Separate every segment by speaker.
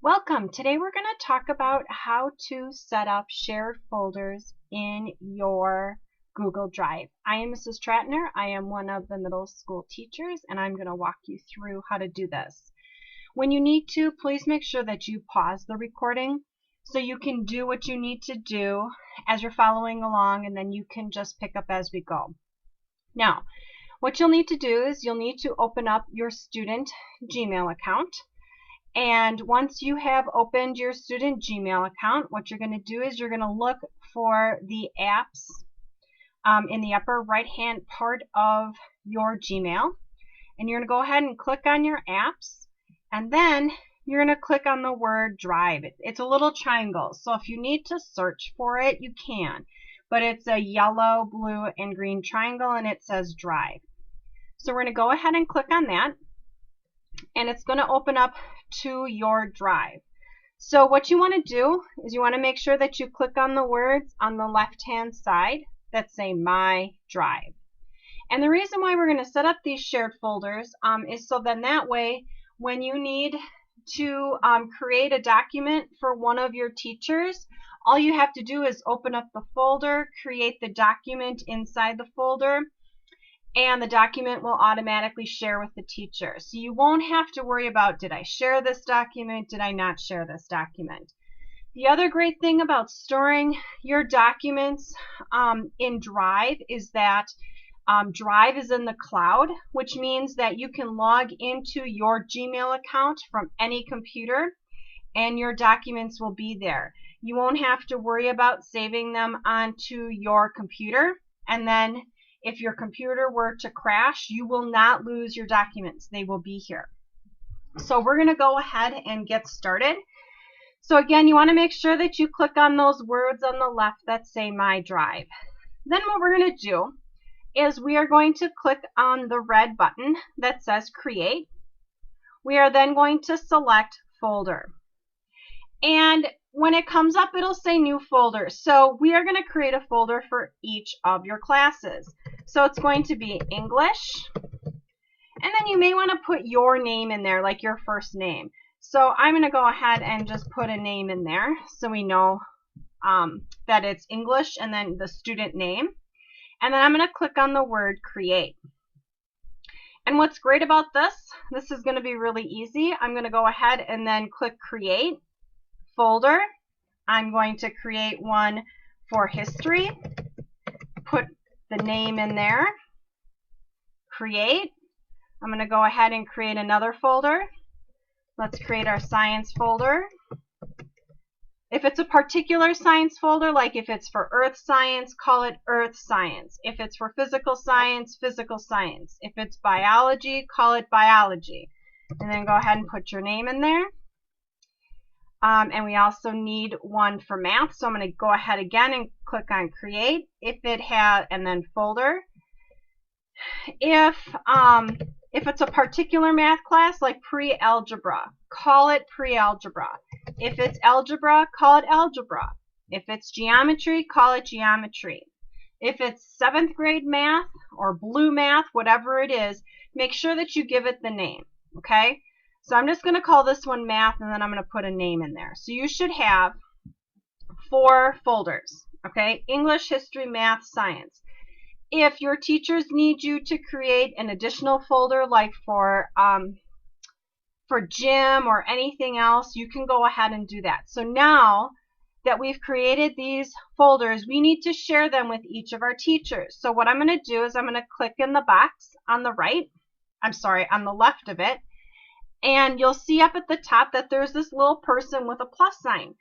Speaker 1: Welcome. Today we're going to talk about how to set up shared folders in your Google Drive. I am Mrs. Tratner. I am one of the middle school teachers, and I'm going to walk you through how to do this. When you need to, please make sure that you pause the recording so you can do what you need to do as you're following along, and then you can just pick up as we go. Now, what you'll need to do is you'll need to open up your student Gmail account. And once you have opened your student Gmail account, what you're going to do is you're going to look for the apps in the upper right hand part of your Gmail. And you're going to go ahead and click on your apps. And then you're going to click on the word Drive. It's a little triangle. So if you need to search for it, you can. But it's a yellow, blue, and green triangle, and it says Drive. So we're going to go ahead and click on that. And it's going to open up to your Drive. So what you want to do is you want to make sure that you click on the words on the left hand side that say My Drive. And the reason why we're going to set up these shared folders is so then that way when you need to create a document for one of your teachers, all you have to do is open up the folder, create the document inside the folder, and the document will automatically share with the teacher. So you won't have to worry about, did I share this document? Did I not share this document? The other great thing about storing your documents in Drive is that Drive is in the cloud, which means that you can log into your Gmail account from any computer and your documents will be there. You won't have to worry about saving them onto your computer, and then if your computer were to crash, you will not lose your documents. They will be here. So we're going to go ahead and get started. So again, you want to make sure that you click on those words on the left that say My Drive. Then what we're going to do is we are going to click on the red button that says Create. We are then going to select Folder. And when it comes up, it'll say New Folder. So we are going to create a folder for each of your classes. So it's going to be English, and then you may want to put your name in there, like your first name. So I'm going to go ahead and just put a name in there so we know that it's English and then the student name. And then I'm going to click on the word Create. And what's great about this is going to be really easy. I'm going to go ahead and then click Create Folder. I'm going to create one for history, put the name in there, create. I'm going to go ahead and create another folder. Let's create our science folder. If it's a particular science folder, like if it's for earth science, call it earth science. If it's for physical science, physical science. If it's biology, call it biology. And then go ahead and put your name in there. And we also need one for math. So I'm going to go ahead again and click on Create. And then Folder. If it's a particular math class like pre-algebra, call it pre-algebra. If it's algebra, call it algebra. If it's geometry, call it geometry. If it's 7th grade math or blue math, whatever it is, make sure that you give it the name. Okay? So I'm just going to call this one Math, and then I'm going to put a name in there. So you should have 4 folders. Okay? English, history, math, science. If your teachers need you to create an additional folder, like for gym or anything else, you can go ahead and do that. So now that we've created these folders, we need to share them with each of our teachers. So what I'm going to do is I'm going to click in the box on the on the left of it. And you'll see up at the top that there's this little person with a plus sign.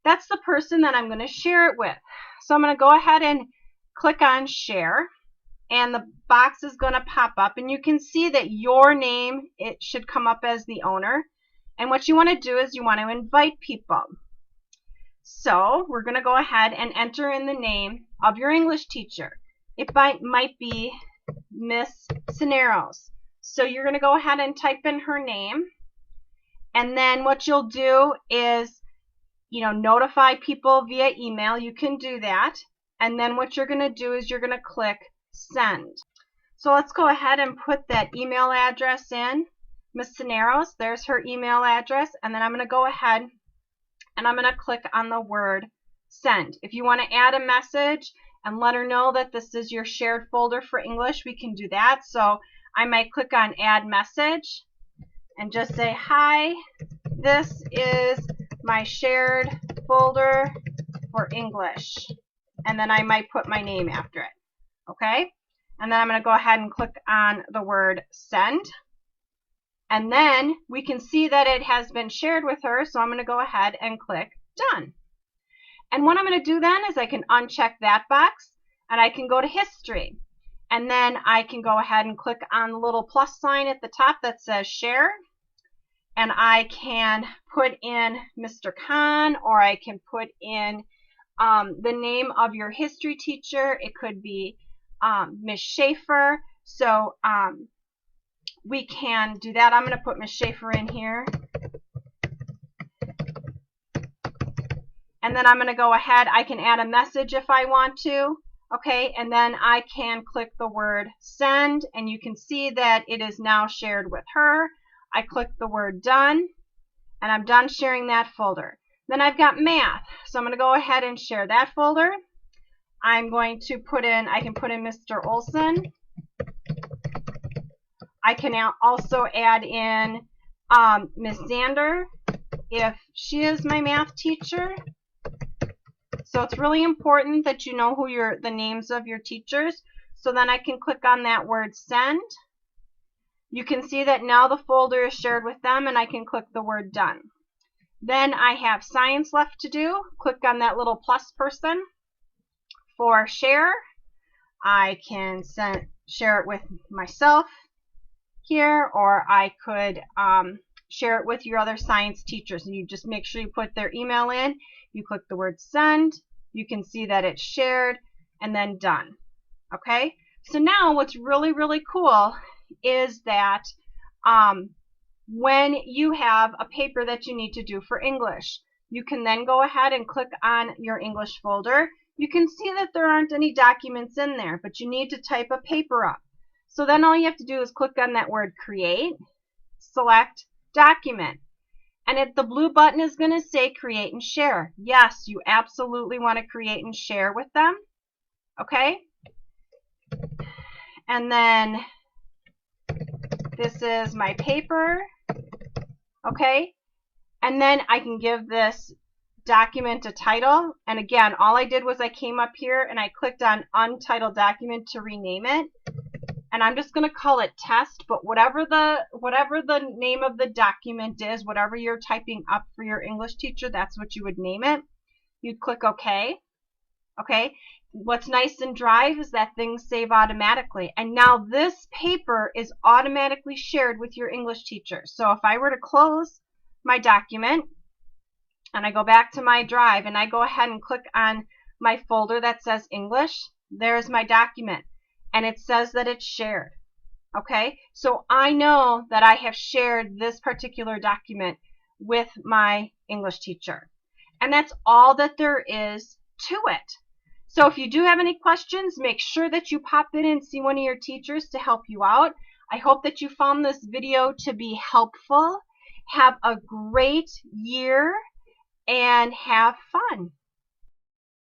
Speaker 1: That's the person that I'm going to share it with. So I'm going to go ahead and click on Share. And the box is going to pop up. And you can see that your name, it should come up as the owner. And what you want to do is you want to invite people. So we're going to go ahead and enter in the name of your English teacher. It might be Miss Cisneros. So you're going to go ahead and type in her name. And then what you'll do is, notify people via email. You can do that. And then what you're going to do is you're going to click Send. So let's go ahead and put that email address in. Miss Cisneros, there's her email address. And then I'm going to go ahead and I'm going to click on the word send. If you want to add a message and let her know that this is your shared folder for English, we can do that. So I might click on add message and just say, hi, this is my shared folder for English. And then I might put my name after it. Okay? And then I'm going to go ahead and click on the word send. And then we can see that it has been shared with her. So I'm going to go ahead and click done. And what I'm going to do then is I can uncheck that box and I can go to history. And then I can go ahead and click on the little plus sign at the top that says share. And I can put in Mr. Khan, or I can put in the name of your history teacher. It could be Ms. Schaefer. So we can do that. I'm going to put Ms. Schaefer in here. And then I'm going to go ahead. I can add a message if I want to. Okay, and then I can click the word send, and you can see that it is now shared with her. I click the word done, and I'm done sharing that folder. Then I've got math, so I'm going to go ahead and share that folder. I'm going to put in, I can put in Mr. Olson. I can now also add in Ms. Zander if she is my math teacher. So it's really important that you know who the names of your teachers. So then I can click on that word send. You can see that now the folder is shared with them, and I can click the word done. Then I have science left to do. Click on that little plus person for share. I can share it with myself here, or I could share it with your other science teachers. And you just make sure you put their email in. You click the word send. You can see that it's shared, and then done. Okay? So now what's really, really cool is that when you have a paper that you need to do for English, you can then go ahead and click on your English folder. You can see that there aren't any documents in there, but you need to type a paper up. So then all you have to do is click on that word create, select document. And the blue button is going to say create and share. Yes, you absolutely want to create and share with them. Okay? And then this is my paper. Okay? And then I can give this document a title. And again, all I did was I came up here and I clicked on Untitled Document to rename it. And I'm just going to call it test, but whatever the name of the document is, whatever you're typing up for your English teacher, that's what you would name it. You'd click OK. Okay. What's nice in Drive is that things save automatically. And now this paper is automatically shared with your English teacher. So if I were to close my document and I go back to my Drive and I go ahead and click on my folder that says English, there's my document. And it says that it's shared. Okay, so I know that I have shared this particular document with my English teacher. And that's all that there is to it. So if you do have any questions, make sure that you pop in and see one of your teachers to help you out. I hope that you found this video to be helpful. Have a great year and have fun.